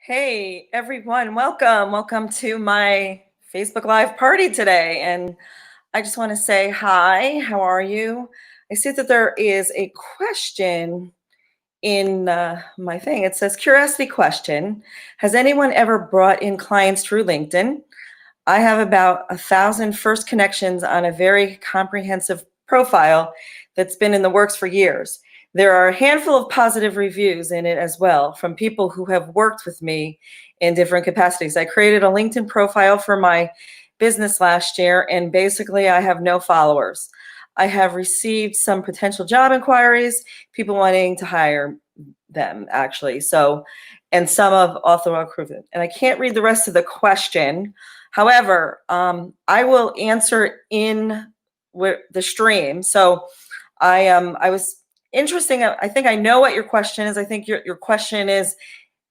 Hey everyone, welcome. Welcome to my Facebook Live party today. And I just want to say hi, how are you? I see that there is a question in my thing. It says, curiosity question. Has anyone ever brought in clients through LinkedIn? I have about 1,000 first connections on a very comprehensive profile that's been in the works for years. There are a handful of positive reviews in it as well from people who have worked with me in different capacities. I created a LinkedIn profile for my business last year, and basically I have no followers. I have received some potential job inquiries, people wanting to hire them actually. And some of author recruitment. And I can't read the rest of the question. However, I will answer in the stream. So I was interesting. I think I know what your question is. I think your question is,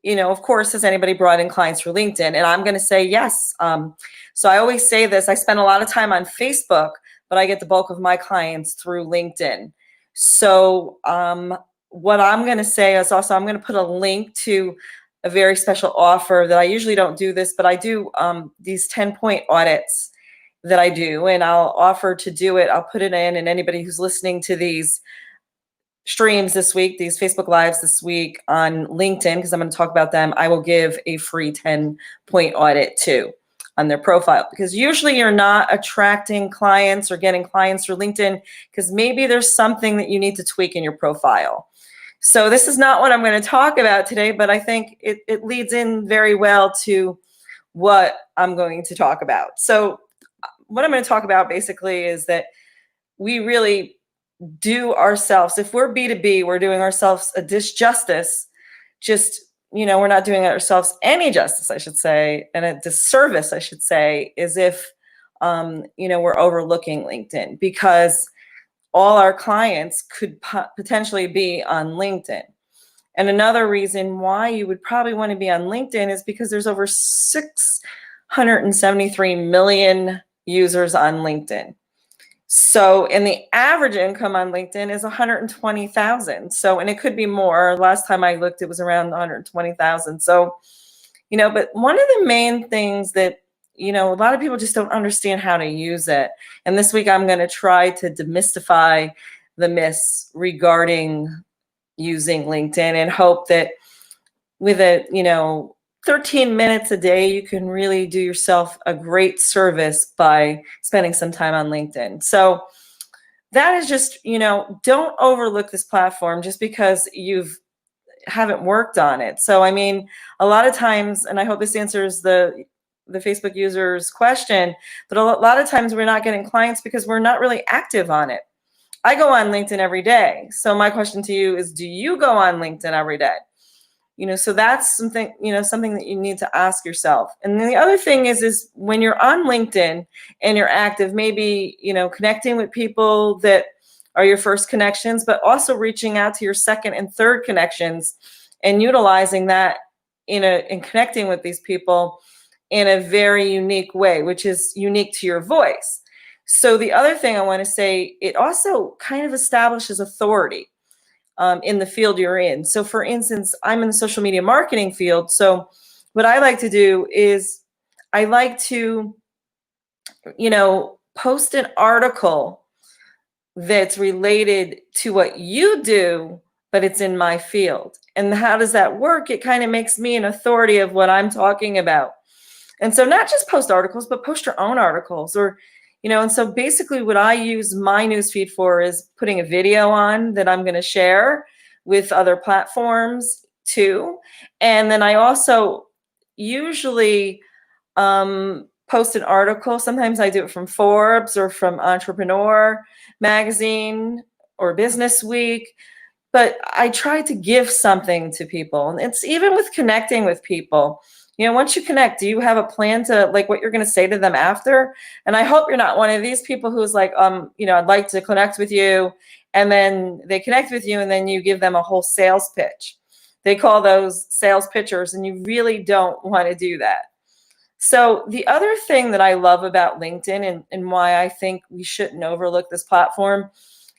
of course, has anybody brought in clients through LinkedIn? And I'm going to say yes. So I always say this. I spend a lot of time on Facebook, but I get the bulk of my clients through LinkedIn. So what I'm going to say is also I'm going to put a link to a very special offer that I usually don't do this, but I do these 10-point audits that I do, and I'll offer to do it. I'll put it in, and anybody who's listening to these streams this week, these Facebook Lives this week on LinkedIn, because I'm going to talk about them, I will give a free 10-point audit too on their profile, because usually you're not attracting clients or getting clients through LinkedIn because maybe there's something that you need to tweak in your profile. So this is not what I'm going to talk about today, but I think it leads in very well to what I'm going to talk about. So what I'm going to talk about basically is that we really do ourselves, if we're B2B, we're doing ourselves a disjustice, we're not doing ourselves any justice, I should say, and a disservice, I should say, is if, we're overlooking LinkedIn, because all our clients could potentially be on LinkedIn. And another reason why you would probably want to be on LinkedIn is because there's over 673 million users on LinkedIn. So, and the average income on LinkedIn is 120,000. So, and it could be more. Last time I looked, it was around 120,000. So, but one of the main things that a lot of people just don't understand how to use it. And this week I'm going to try to demystify the myths regarding using LinkedIn, and hope that with 13 minutes a day, you can really do yourself a great service by spending some time on LinkedIn. So that is just, don't overlook this platform just because you haven't worked on it. So, I mean, a lot of times, and I hope this answers the Facebook user's question, but a lot of times we're not getting clients because we're not really active on it. I go on LinkedIn every day. So my question to you is, do you go on LinkedIn every day? So that's something that you need to ask yourself. And then the other thing is when you're on LinkedIn and you're active, maybe, connecting with people that are your first connections, but also reaching out to your second and third connections and utilizing that in connecting with these people in a very unique way, which is unique to your voice. So the other thing I want to say, it also kind of establishes authority in the field you're in. So for instance, I'm in the social media marketing field. So what I like to do is I like to, post an article that's related to what you do, but it's in my field. And how does that work? It kind of makes me an authority of what I'm talking about. And so not just post articles, but post your own articles, or and so basically what I use my newsfeed for is putting a video on that I'm going to share with other platforms too. And then I also usually post an article. Sometimes I do it from Forbes or from Entrepreneur Magazine or Business Week. But I try to give something to people. And it's even with connecting with people. Once you connect, do you have a plan to what you're going to say to them after? And I hope you're not one of these people who's like, I'd like to connect with you. And then they connect with you and then you give them a whole sales pitch. They call those sales pitchers, and you really don't want to do that. So the other thing that I love about LinkedIn and why I think we shouldn't overlook this platform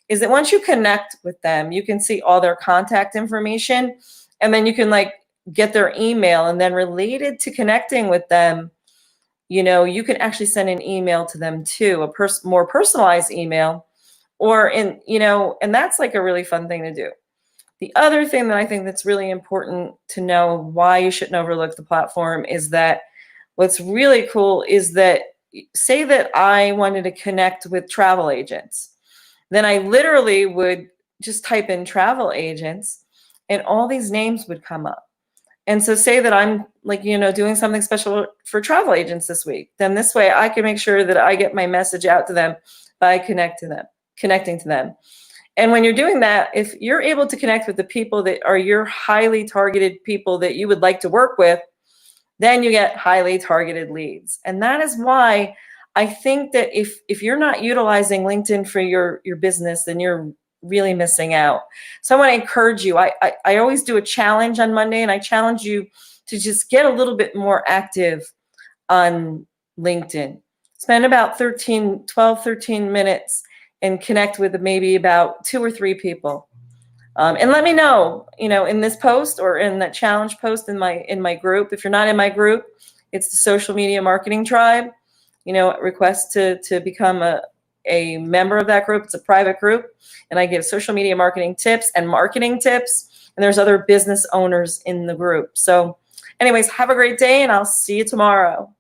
is that once you connect with them, you can see all their contact information, and then you can get their email, and then related to connecting with them, you can actually send an email to them too, a more personalized email, and that's like a really fun thing to do. The other thing that I think that's really important to know why you shouldn't overlook the platform is that what's really cool is that, say that I wanted to connect with travel agents, then I literally would just type in travel agents and all these names would come up. And so say that I'm like, doing something special for travel agents this week, then this way I can make sure that I get my message out to them by connecting to them. And when you're doing that, if you're able to connect with the people that are your highly targeted people that you would like to work with, then you get highly targeted leads. And that is why I think that if you're not utilizing LinkedIn for your business, then you're really missing out. So I want to encourage you. I always do a challenge on Monday, and I challenge you to just get a little bit more active on LinkedIn. Spend about 13 minutes and connect with maybe about 2 or 3 people. And let me know, in this post or in that challenge post in my group. If you're not in my group, it's the Social Media Marketing Tribe. Request to become a member of that group. It's a private group, and I give social media marketing tips and marketing tips. And there's other business owners in the group. So anyways, have a great day, and I'll see you tomorrow.